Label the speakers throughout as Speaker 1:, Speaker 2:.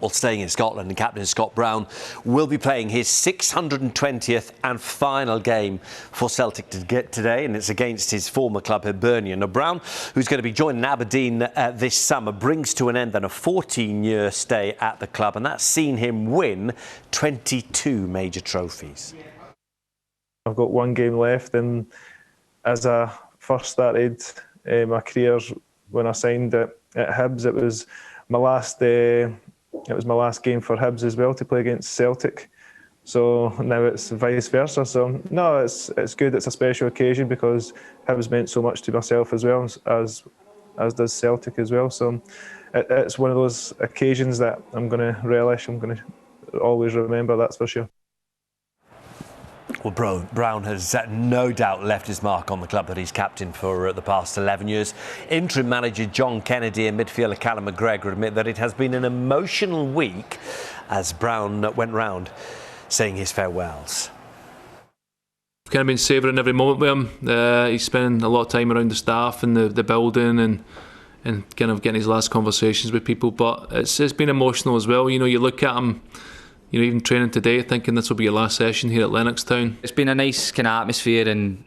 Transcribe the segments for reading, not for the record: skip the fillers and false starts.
Speaker 1: Well, staying in Scotland, and captain Scott Brown will be playing his 620th and final game for Celtic today, and it's against his former club Hibernian. Now, Brown, who's going to be joining Aberdeen this summer, brings to an end then a 14-year stay at the club, and that's seen him win 22 major trophies.
Speaker 2: I've got one game left, and as I first started my career when I signed at Hibs, it was my last game for Hibs as well, to play against Celtic. So now it's vice versa. So no, it's good. It's a special occasion because Hibs meant so much to myself as well as does Celtic as well. So it's one of those occasions that I'm going to relish. I'm going to always remember, that's for sure.
Speaker 1: Well, Brown has no doubt left his mark on the club that he's captained for the past 11 years. Interim manager John Kennedy and midfielder Callum McGregor admit that it has been an emotional week as Brown went round saying his farewells.
Speaker 3: I've kind of been savouring every moment with him. He's spending a lot of time around the staff and the building and kind of getting his last conversations with people. But it's been emotional as well. You know, you look at him, you know, even training today, thinking this will be your last session here at Lennoxtown. It's been a nice kind of atmosphere, and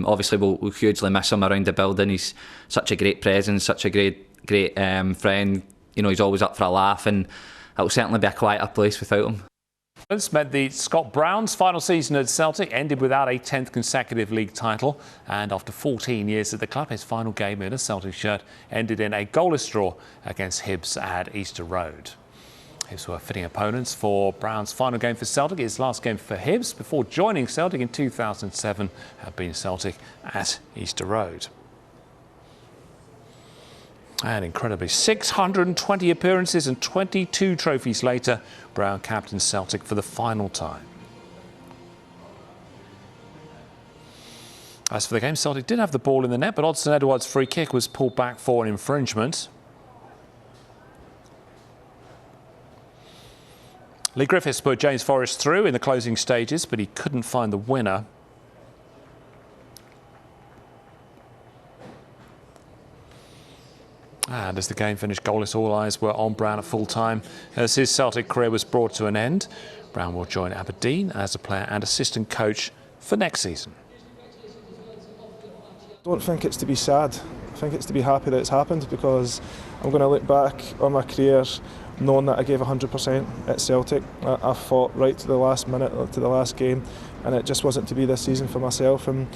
Speaker 3: obviously we'll hugely miss him around the building. He's such a great presence, such a great friend. You know, he's always up for a laugh, and it'll certainly be a quieter place without him.
Speaker 4: This meant the Scott Brown's final season at Celtic ended without a 10th consecutive league title, and after 14 years at the club, his final game in a Celtic shirt ended in a goalless draw against Hibs at Easter Road. Hibs were fitting opponents for Brown's final game for Celtic. His last game for Hibs before joining Celtic in 2007 had been Celtic at Easter Road. And incredibly, 620 appearances and 22 trophies later, Brown captained Celtic for the final time. As for the game, Celtic did have the ball in the net, but Odsonne Edouard's free kick was pulled back for an infringement. Lee Griffiths put James Forrest through in the closing stages, but he couldn't find the winner. And as the game finished goalless, all eyes were on Brown at full time. As his Celtic career was brought to an end, Brown will join Aberdeen as a player and assistant coach for next season.
Speaker 2: I don't think it's to be sad. I think it's to be happy that it's happened, because I'm going to look back on my career knowing that I gave 100% at Celtic. I fought right to the last minute, to the last game, and it just wasn't to be this season for myself. And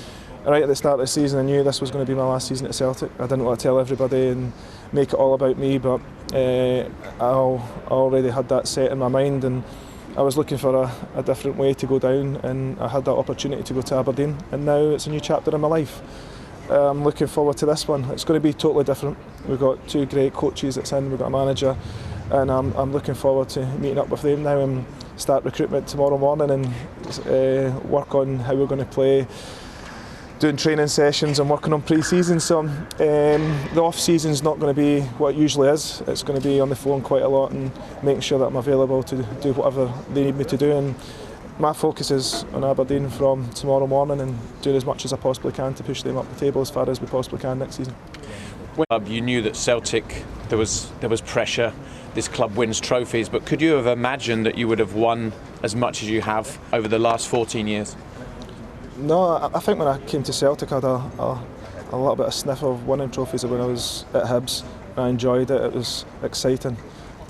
Speaker 2: right at the start of the season, I knew this was going to be my last season at Celtic. I didn't want to tell everybody and make it all about me, but I already had that set in my mind, and I was looking for a different way to go down, and I had that opportunity to go to Aberdeen, and now it's a new chapter in my life. I'm looking forward to this one. It's going to be totally different. We've got two great coaches that's in, we've got a manager, and I'm looking forward to meeting up with them now and start recruitment tomorrow morning and work on how we're going to play, doing training sessions and working on pre-season. So the off-season's not going to be what it usually is. It's going to be on the phone quite a lot and making sure that I'm available to do whatever they need me to do. And my focus is on Aberdeen from tomorrow morning and doing as much as I possibly can to push them up the table as far as we possibly can next season.
Speaker 5: You knew that Celtic, there was pressure. This club wins trophies, but could you have imagined that you would have won as much as you have over the last 14 years?
Speaker 2: No, I think when I came to Celtic, I had a little bit of sniff of winning trophies when I was at Hibs. I enjoyed it. It was exciting,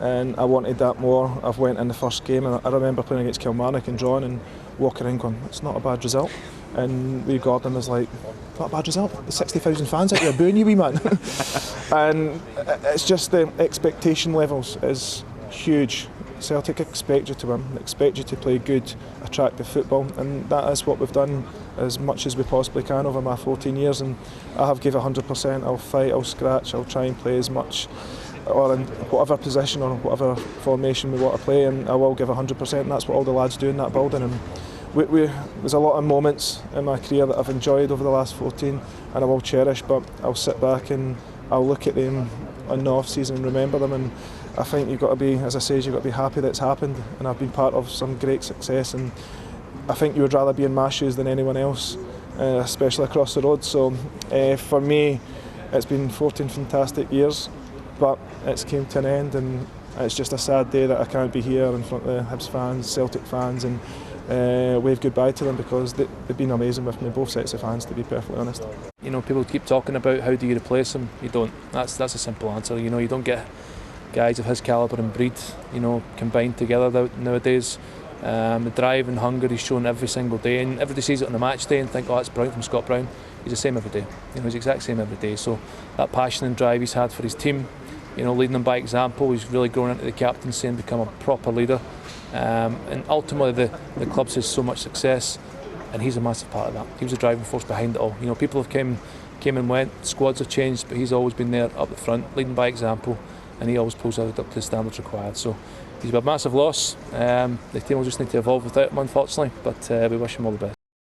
Speaker 2: and I wanted that more. I've went in the first game, and I remember playing against Kilmarnock and drawing and walking in going, it's not a bad result. And Lee Gordon was like, not a bad result. There's 60,000 fans out there booing you, wee man. And it's just the expectation levels is huge. Celtic expect you to win, expect you to play good, attractive football, and that is what we've done as much as we possibly can over my 14 years. And I have given 100%. I'll fight, I'll scratch, I'll try and play as much, or in whatever position or whatever formation we want to play, and I will give 100%. And that's what all the lads do in that building. And there's a lot of moments in my career that I've enjoyed over the last 14, and I will cherish, but I'll sit back and I'll look at them in the off-season and remember them. And I think you've got to be, as I say, you've got to be happy that it's happened, and I've been part of some great success, and I think you would rather be in my shoes than anyone else, especially across the road. So for me, it's been 14 fantastic years, but it's came to an end, and It's just a sad day that I can't be here in front of the Hibs fans, Celtic fans, and wave goodbye to them, because they've been amazing with me, both sets of fans, to be perfectly honest.
Speaker 3: You know, people keep talking about how do you replace him. You don't. That's a simple answer. You know, you don't get guys of his calibre and breed, you know, combined together nowadays. The drive and hunger he's shown every single day, and everybody sees it on the match day and think, oh, that's brilliant from Scott Brown. He's the same every day. You know, he's the exact same every day. So that passion and drive he's had for his team, you know, leading them by example, he's really grown into the captaincy and become a proper leader. And ultimately the club's had so much success, and he's a massive part of that. He was the driving force behind it all. You know, people have came and went, squads have changed, but he's always been there up the front, leading by example, and he always pulls out up to the standards required. So he's a massive loss. The team will just need to evolve without him, unfortunately, but we wish him all the best.